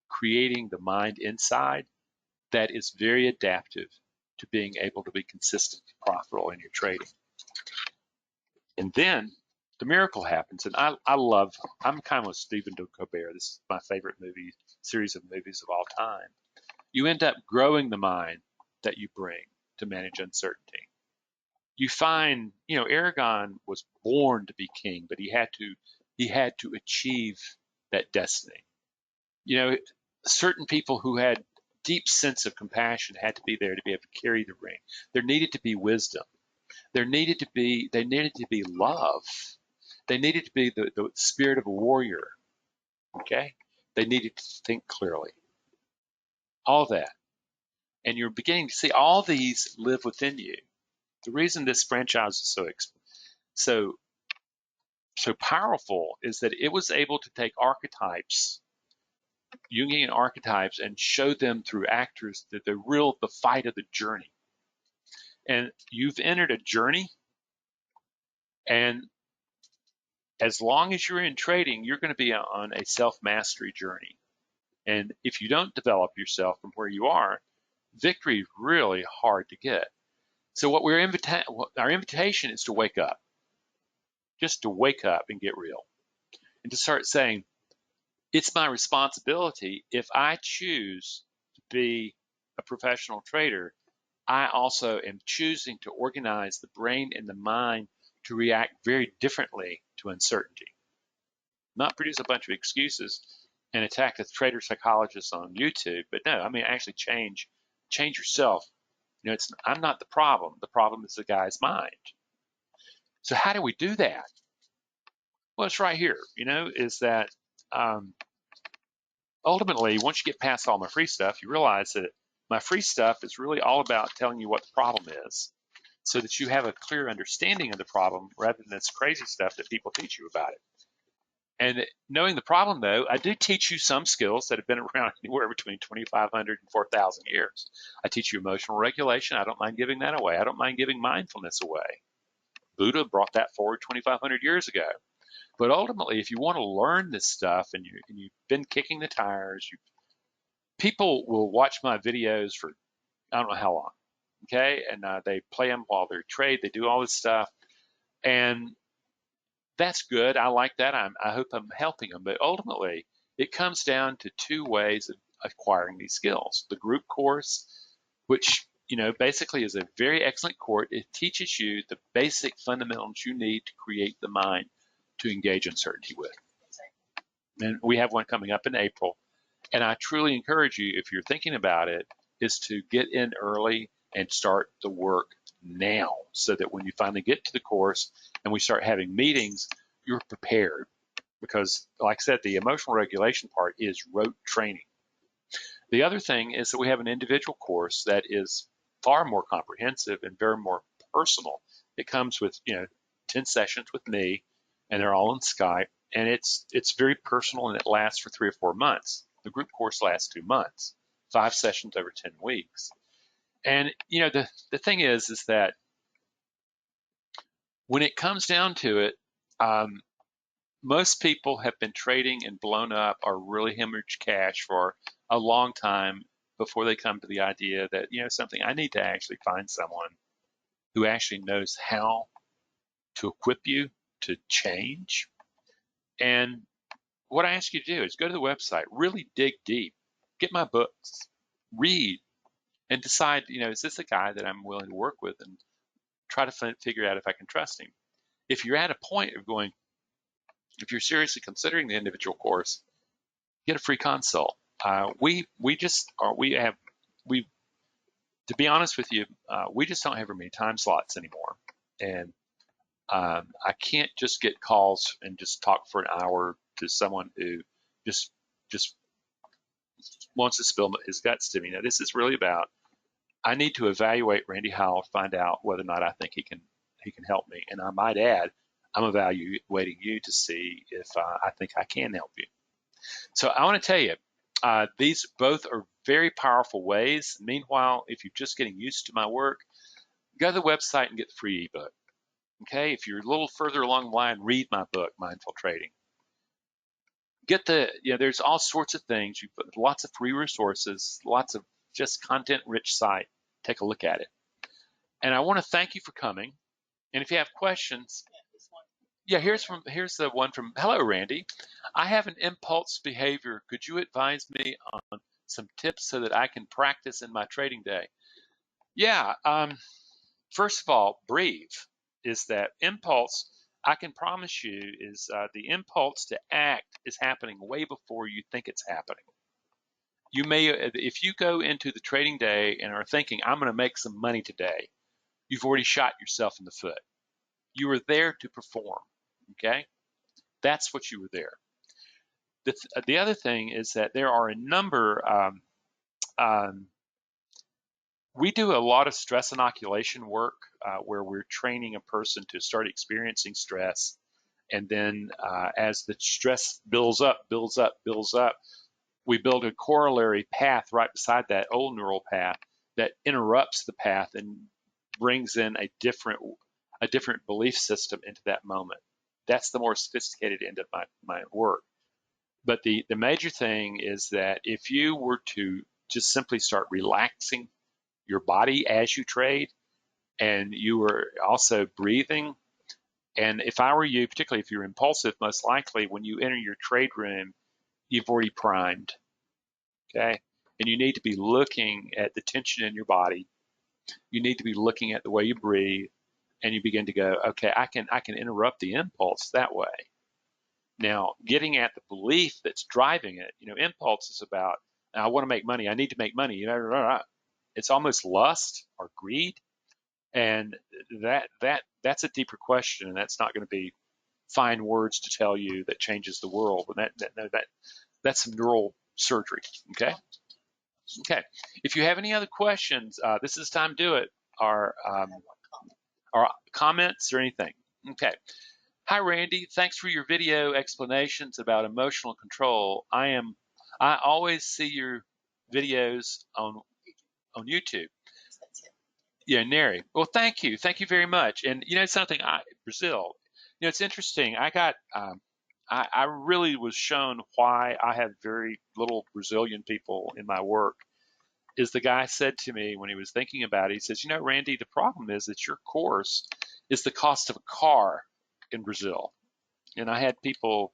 creating the mind inside that is very adaptive to being able to be consistent and profitable in your trading. And then the miracle happens. And I'm kind of with Stephen de Colbert. This is my favorite series of movies of all time. You end up growing the mind that you bring to manage uncertainty. You find, Aragon was born to be king, but he had to achieve that destiny. Certain people who had deep sense of compassion had to be there to be able to carry the ring. There needed to be wisdom. They needed to be love. They needed to be the spirit of a warrior. Okay? They needed to think clearly. All that. And you're beginning to see all these live within you. The reason this franchise is so powerful is that it was able to take archetypes, Jungian archetypes, and show them through actors that the fight of the journey. And you've entered a journey, and as long as you're in trading, you're going to be on a self-mastery journey. And if you don't develop yourself from where you are, victory is really hard to get. So our invitation is to wake up, just to wake up and get real, and to start saying, it's my responsibility. If I choose to be a professional trader, I also am choosing to organize the brain and the mind to react very differently to uncertainty. Not produce a bunch of excuses and attack the trader psychologist on YouTube, but no, actually change yourself. I'm not the problem. The problem is the guy's mind. So how do we do that? Well, it's right here, is that ultimately, once you get past all my free stuff, you realize that my free stuff is really all about telling you what the problem is so that you have a clear understanding of the problem rather than this crazy stuff that people teach you about it. And knowing the problem, though, I do teach you some skills that have been around anywhere between 2,500 and 4,000 years. I teach you emotional regulation. I don't mind giving that away. I don't mind giving mindfulness away. Buddha brought that forward 2,500 years ago. But ultimately, if you want to learn this stuff and you've been kicking the tires, people will watch my videos for I don't know how long, okay? And they play them while they're trade. They do all this stuff. And that's good. I like that. I hope I'm helping them. But ultimately, it comes down to two ways of acquiring these skills. The group course, which basically is a very excellent course. It teaches you the basic fundamentals you need to create the mind to engage uncertainty with. And we have one coming up in April. And I truly encourage you, if you're thinking about it, is to get in early and start the work now so that when you finally get to the course and we start having meetings, you're prepared. Because, like I said, the emotional regulation part is rote training. The other thing is that we have an individual course that is far more comprehensive and very more personal. It comes with 10 sessions with me, and they're all on Skype, and it's very personal, and it lasts for 3 or 4 months. The group course lasts 2 months, 5 sessions over 10 weeks. And the thing is that when it comes down to it, most people have been trading and blown up or really hemorrhaged cash for a long time before they come to the idea that, something, I need to actually find someone who actually knows how to equip you to change. And what I ask you to do is go to the website, really dig deep, get my books, read, and decide, is this a guy that I'm willing to work with, and try to figure out if I can trust him. If you're at a point of going, if you're seriously considering the individual course, get a free consult. We to be honest with you, we just don't have very many time slots anymore, and I can't just get calls and just talk for an hour to someone who just wants to spill his guts to me. Now, this is really about, I need to evaluate Rande Howell, find out whether or not I think he can help me, and I might add, I'm evaluating you to see if I think I can help you. So I want to tell you, these both are very powerful ways. Meanwhile, if you're just getting used to my work, go to the website and get the free ebook. Okay, if you're a little further along the line, read my book, Mindful Trading. There's all sorts of things. You put lots of free resources, lots of just content-rich site. Take a look at it. And I want to thank you for coming. And if you have questions, here's the one from, hello, Randy. I have an impulse behavior. Could you advise me on some tips so that I can practice in my trading day? Yeah. First of all, breathe. Is that impulse, I can promise you, is the impulse to act is happening way before you think it's happening. You may, if you go into the trading day and are thinking, I'm going to make some money today, you've already shot yourself in the foot. You were there to perform, okay? That's what you were there. The other thing is that there are a number, we do a lot of stress inoculation work where we're training a person to start experiencing stress. And then as the stress builds up, we build a corollary path right beside that old neural path that interrupts the path and brings in a different belief system into that moment. That's the more sophisticated end of my work. But the major thing is that if you were to just simply start relaxing your body as you trade, and you were also breathing, and if I were you, particularly if you're impulsive, most likely when you enter your trade room, you've already primed, okay? And you need to be looking at the tension in your body. You need to be looking at the way you breathe, and you begin to go, okay, I can interrupt the impulse that way. Now, getting at the belief that's driving it, impulse is about, I want to make money, I need to make money, it's almost lust or greed, and that's a deeper question, and that's not going to be fine words to tell you that changes the world, but that's some neural surgery. Okay. If you have any other questions, this is the time to do it, or comments or anything. Okay. Hi, Randy. Thanks for your video explanations about emotional control. I always see your videos on YouTube. Yeah, Neri. Well, thank you. Thank you very much. And something, Brazil, it's interesting. I really was shown why I have very little Brazilian people in my work. Is the guy said to me when he was thinking about it, he says, Randy, the problem is that your course is the cost of a car in Brazil. And I had people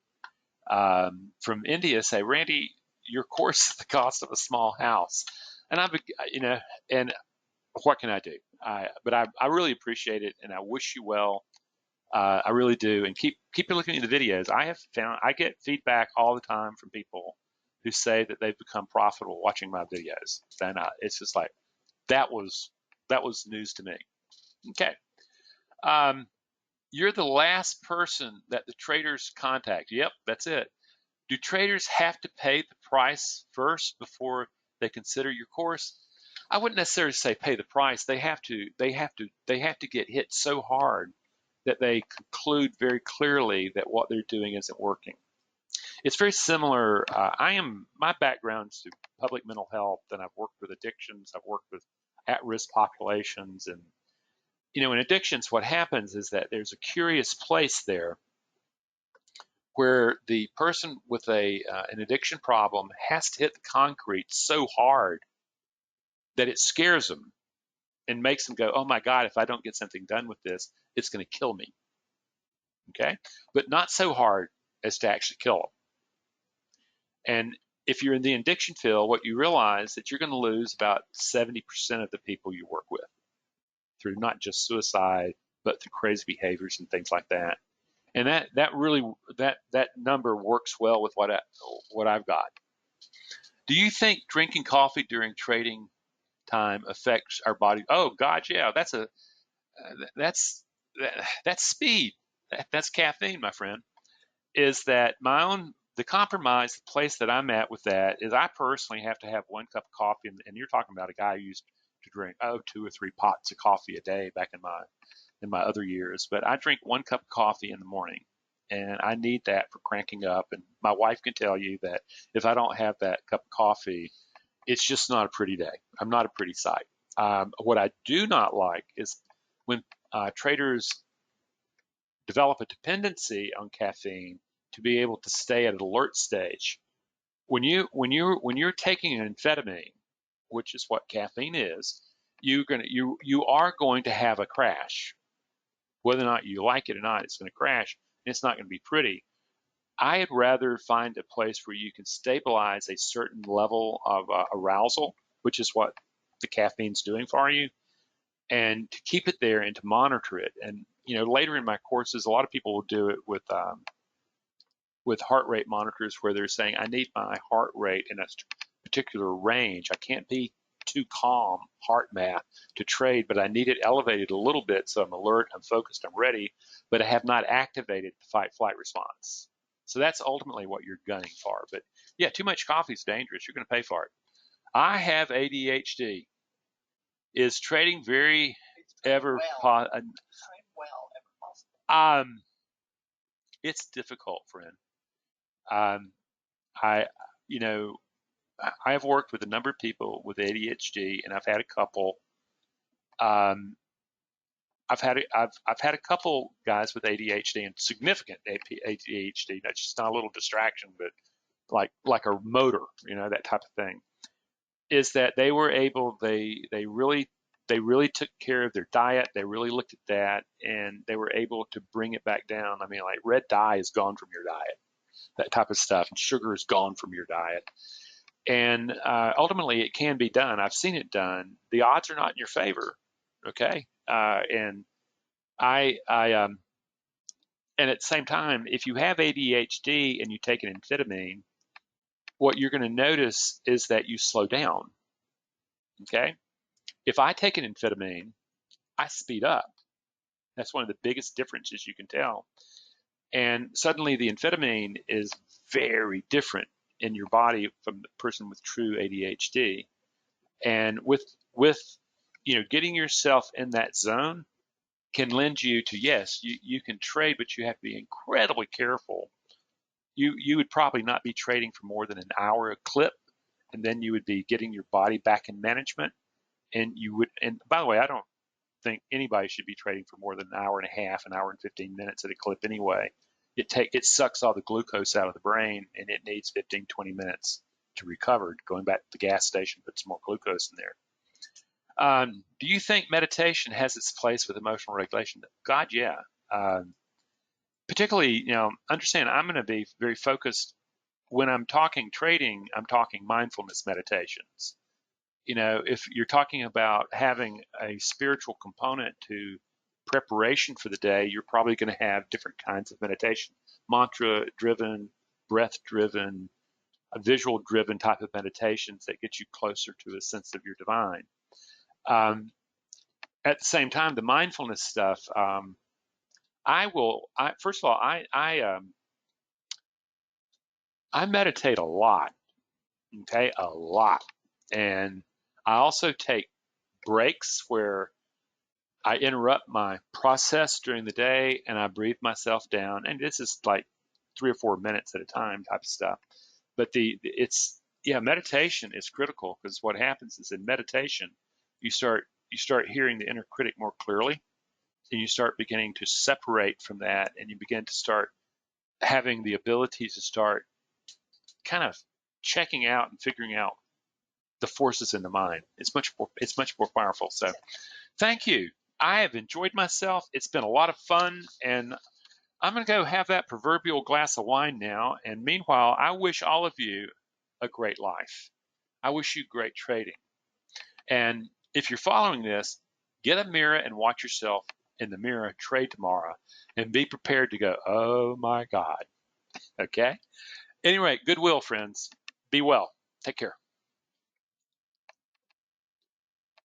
from India say, Randy, your course is the cost of a small house. And and what can I do? But I really appreciate it, and I wish you well. I really do. And keep looking at the videos. I get feedback all the time from people who say that they've become profitable watching my videos. Then it's just like, that was news to me. Okay. You're the last person that the traders contact. Yep, that's it. Do traders have to pay the price first before they consider your course? I wouldn't necessarily say pay the price. They have to get hit so hard that they conclude very clearly that what they're doing isn't working. It's very similar. My background is public mental health, and I've worked with addictions. I've worked with at-risk populations, and in addictions, what happens is that there's a curious place there where the person with an addiction problem has to hit the concrete so hard that it scares them and makes them go, oh my God, if I don't get something done with this, it's going to kill me. Okay? But not so hard as to actually kill them. And if you're in the addiction field, what you realize that you're going to lose about 70% of the people you work with through not just suicide, but through crazy behaviors and things like that. And that number works well with what I've got. Do you think drinking coffee during trading time affects our body? Oh God, yeah. That's speed. That's caffeine, my friend. Is that the compromise, the place that I'm at with that is I personally have to have 1 cup of coffee, and you're talking about a guy who used to drink 2 or 3 pots of coffee a day back in my other years. But I drink 1 cup of coffee in the morning, and I need that for cranking up. And my wife can tell you that if I don't have that cup of coffee, it's just not a pretty day. I'm not a pretty sight. What I do not like is when traders develop a dependency on caffeine to be able to stay at an alert stage. When you're taking an amphetamine, which is what caffeine is, you are going to have a crash. Whether or not you like it or not, it's going to crash, and it's not going to be pretty. I'd rather find a place where you can stabilize a certain level of arousal, which is what the caffeine's doing for you, and to keep it there and to monitor it. And later in my courses, a lot of people will do it with heart rate monitors, where they're saying, I need my heart rate in a particular range. I can't be too calm, heart math, to trade, but I need it elevated a little bit so I'm alert, I'm focused, I'm ready, but I have not activated the fight-flight response. So that's ultimately what you're gunning for. But yeah, too much coffee is dangerous. You're going to pay for it. I have ADHD. Is trading very ever possible? It's difficult, friend. I have worked with a number of people with ADHD, and I've had a couple. I've had a couple guys with ADHD and significant ADHD. That's just not a little distraction, but like a motor, that type of thing. Is that they were able? They really took care of their diet. They really looked at that, and they were able to bring it back down. I mean, like red dye is gone from your diet, that type of stuff, and sugar is gone from your diet. And ultimately, it can be done. I've seen it done. The odds are not in your favor, okay? And and at the same time, if you have ADHD and you take an amphetamine, what you're going to notice is that you slow down, okay? If I take an amphetamine, I speed up. That's one of the biggest differences you can tell. And suddenly the amphetamine is very different in your body from the person with true ADHD. And with getting yourself in that zone can lend you to, yes, you can trade, but you have to be incredibly careful. You would probably not be trading for more than an hour a clip, and then you would be getting your body back in management. And by the way, I don't think anybody should be trading for more than an hour and a half, an hour and 15 minutes at a clip anyway. It sucks all the glucose out of the brain, and it needs 15, 20 minutes to recover. Going back to the gas station, put some more glucose in there. Do you think meditation has its place with emotional regulation? God, yeah. Particularly, understand I'm going to be very focused when I'm talking trading. I'm talking mindfulness meditations. If you're talking about having a spiritual component to preparation for the day, you're probably going to have different kinds of meditation, mantra driven, breath driven, visual-driven type of meditations that get you closer to a sense of your divine. At the same time, the mindfulness stuff, first of all, I meditate a lot, okay, a lot. And I also take breaks where I interrupt my process during the day and I breathe myself down. And this is like 3 or 4 minutes at a time type of stuff. But meditation is critical, because what happens is in meditation, you start hearing the inner critic more clearly, and you start beginning to separate from that, and you begin to start having the ability to start kind of checking out and figuring out the forces in the mind. It's much more powerful. So thank you. I have enjoyed myself. It's been a lot of fun, and I'm going to go have that proverbial glass of wine now. And meanwhile, I wish all of you a great life. I wish you great trading. And if you're following this, get a mirror and watch yourself in the mirror, trade tomorrow, and be prepared to go, oh my God. Okay? Anyway, goodwill, friends. Be well. Take care.